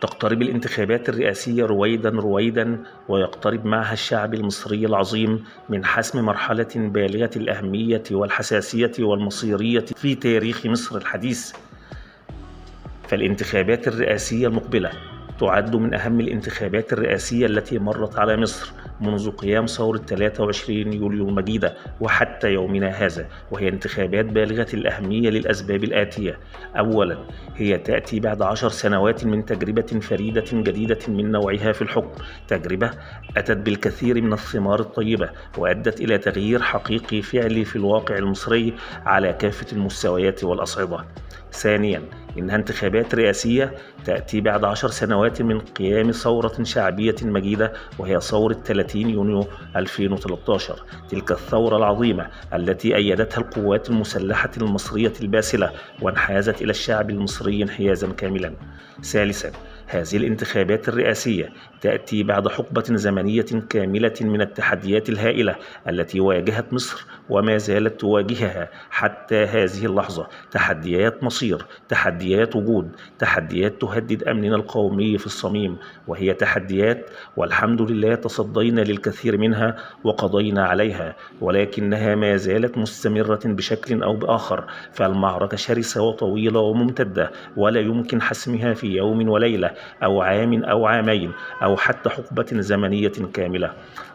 تقترب الانتخابات الرئاسية رويدا رويدا، ويقترب معها الشعب المصري العظيم من حسم مرحلة بالغة الأهمية والحساسية والمصيرية في تاريخ مصر الحديث. فالانتخابات الرئاسية المقبلة تعد من أهم الانتخابات الرئاسية التي مرت على مصر منذ قيام ثورة 23 يوليو المجيدة وحتى يومنا هذا، وهي انتخابات بالغة الأهمية للأسباب الآتية. أولا، هي تأتي بعد 10 سنوات من تجربة فريدة جديدة من نوعها في الحكم، تجربة أتت بالكثير من الثمار الطيبة وأدت إلى تغيير حقيقي فعلي في الواقع المصري على كافة المستويات والأصعدة. ثانيا، إنها انتخابات رئاسية تأتي بعد 10 سنوات من قيام ثورة شعبية مجيدة، وهي ثورة 30 يونيو 2013، تلك الثورة العظيمة التي أيدتها القوات المسلحة المصرية الباسلة وانحازت إلى الشعب المصري انحيازا كاملا. ثالثا، هذه الانتخابات الرئاسية تأتي بعد حقبة زمنية كاملة من التحديات الهائلة التي واجهت مصر وما زالت تواجهها حتى هذه اللحظة، تحديات مصير، تحديات وجود، تحديات تهدد أمننا القومي في الصميم، وهي تحديات والحمد لله تصدينا للكثير منها وقضينا عليها، ولكنها ما زالت مستمرة بشكل أو بآخر. فالمعركة شرسة وطويلة وممتدة، ولا يمكن حسمها في يوم وليلة أو عام أو عامين أو حتى حقبة زمنية كاملة.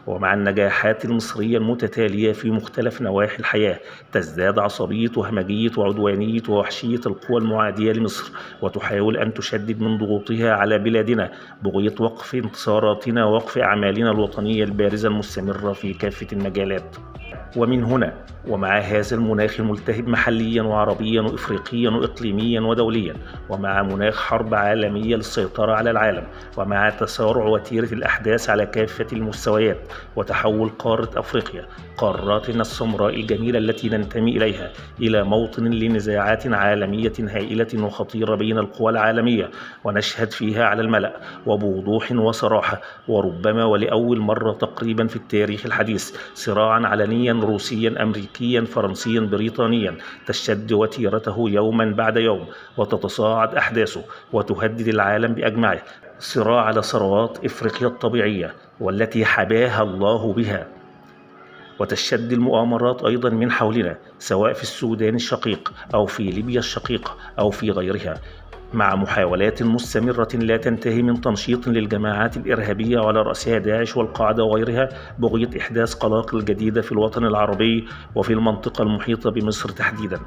ومع النجاحات المصرية المتتالية في مختلف نواحي الحياة، تزداد عصبية وهمجية وعدوانية ووحشية القوى المعادية لمصر، وتحاول أن تشدد من ضغوطها على بلادنا بغية وقف انتصاراتنا ووقف أعمالنا الوطنية البارزة المستمرة في كافة المجالات. ومن هنا، ومع هذا المناخ الملتهب محليا وعربيا وإفريقيا وإقليميا ودوليا، ومع مناخ حرب عالمية للسيطرة على العالم، ومع تسارع وتيرة الأحداث على كافة المستويات، وتحول قارة أفريقيا، قاراتنا السمراء الجميلة التي ننتمي إليها، إلى موطن لنزاعات عالمية هائلة وخطيرة بين القوى العالمية، ونشهد فيها على الملأ وبوضوح وصراحة، وربما ولأول مرة تقريبا في التاريخ الحديث، صراعا علنيا روسيا أمريكيا فرنسيا بريطانيا تشتد وتيرته يوما بعد يوم، وتتصاعد أحداثه وتهدد العالم بأجمعه، صراع على ثروات إفريقيا الطبيعية والتي حباها الله بها. وتشتد المؤامرات أيضا من حولنا، سواء في السودان الشقيق أو في ليبيا الشقيقة أو في غيرها، مع محاولات مستمرة لا تنتهي من تنشيط للجماعات الإرهابية وعلى رأسها داعش والقاعدة وغيرها بغية إحداث قلاقل جديدة في الوطن العربي وفي المنطقة المحيطة بمصر تحديدا.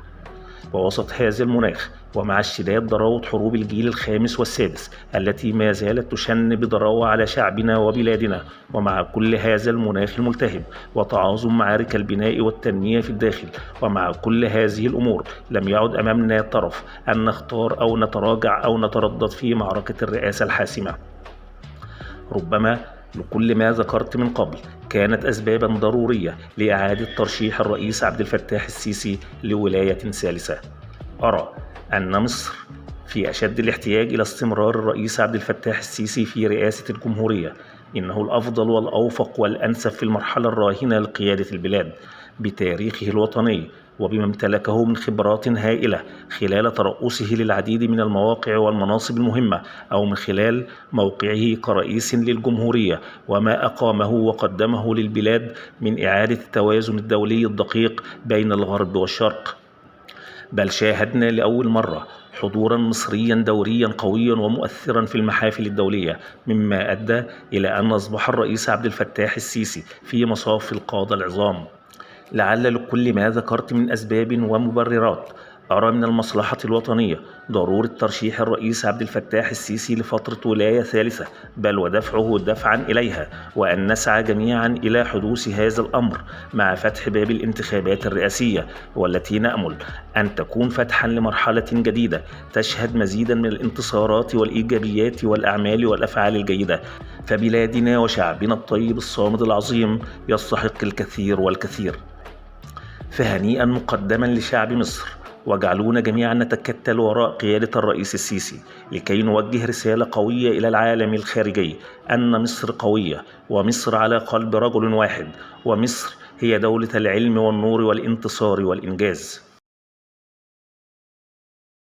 ووسط هذا المناخ، ومع اشتداد ضراوة حروب الجيل الخامس والسادس التي ما زالت تشن بضراوة على شعبنا وبلادنا، ومع كل هذا المناخ الملتهب وتعاظم معارك البناء والتنمية في الداخل، ومع كل هذه الأمور، لم يعد أمامنا طرف أن نختار أو نتراجع أو نتردد في معركة الرئاسة الحاسمة. ربما لكل ما ذكرت من قبل كانت أسبابا ضرورية لإعادة ترشيح الرئيس عبد الفتاح السيسي لولاية ثالثة. أرى أن مصر في أشد الاحتياج إلى استمرار الرئيس عبد الفتاح السيسي في رئاسة الجمهورية. إنه الأفضل والأوفق والأنسب في المرحلة الراهنة لقيادة البلاد بتاريخه الوطني وبما امتلكه من خبرات هائلة خلال ترأسه للعديد من المواقع والمناصب المهمة، أو من خلال موقعه كرئيس للجمهورية وما أقامه وقدمه للبلاد من إعادة التوازن الدولي الدقيق بين الغرب والشرق. بل شاهدنا لأول مرة حضورا مصريا دوريا قويا ومؤثرا في المحافل الدولية، مما أدى إلى أن أصبح الرئيس عبد الفتاح السيسي في مصاف القادة العظام. لعل لكل ما ذكرت من أسباب ومبررات، أرى من المصلحة الوطنية ضرورة ترشيح الرئيس عبد الفتاح السيسي لفترة ولاية ثالثة، بل ودفعه دفعا إليها، وأن نسعى جميعا إلى حدوث هذا الأمر مع فتح باب الانتخابات الرئاسية، والتي نأمل أن تكون فتحا لمرحلة جديدة تشهد مزيدا من الانتصارات والإيجابيات والأعمال والأفعال الجيدة. فبلادنا وشعبنا الطيب الصامد العظيم يستحق الكثير والكثير. فهنيئا مقدما لشعب مصر، واجعلونا جميعا نتكتل وراء قيادة الرئيس السيسي لكي نوجه رسالة قوية إلى العالم الخارجي أن مصر قوية، ومصر على قلب رجل واحد، ومصر هي دولة العلم والنور والانتصار والإنجاز.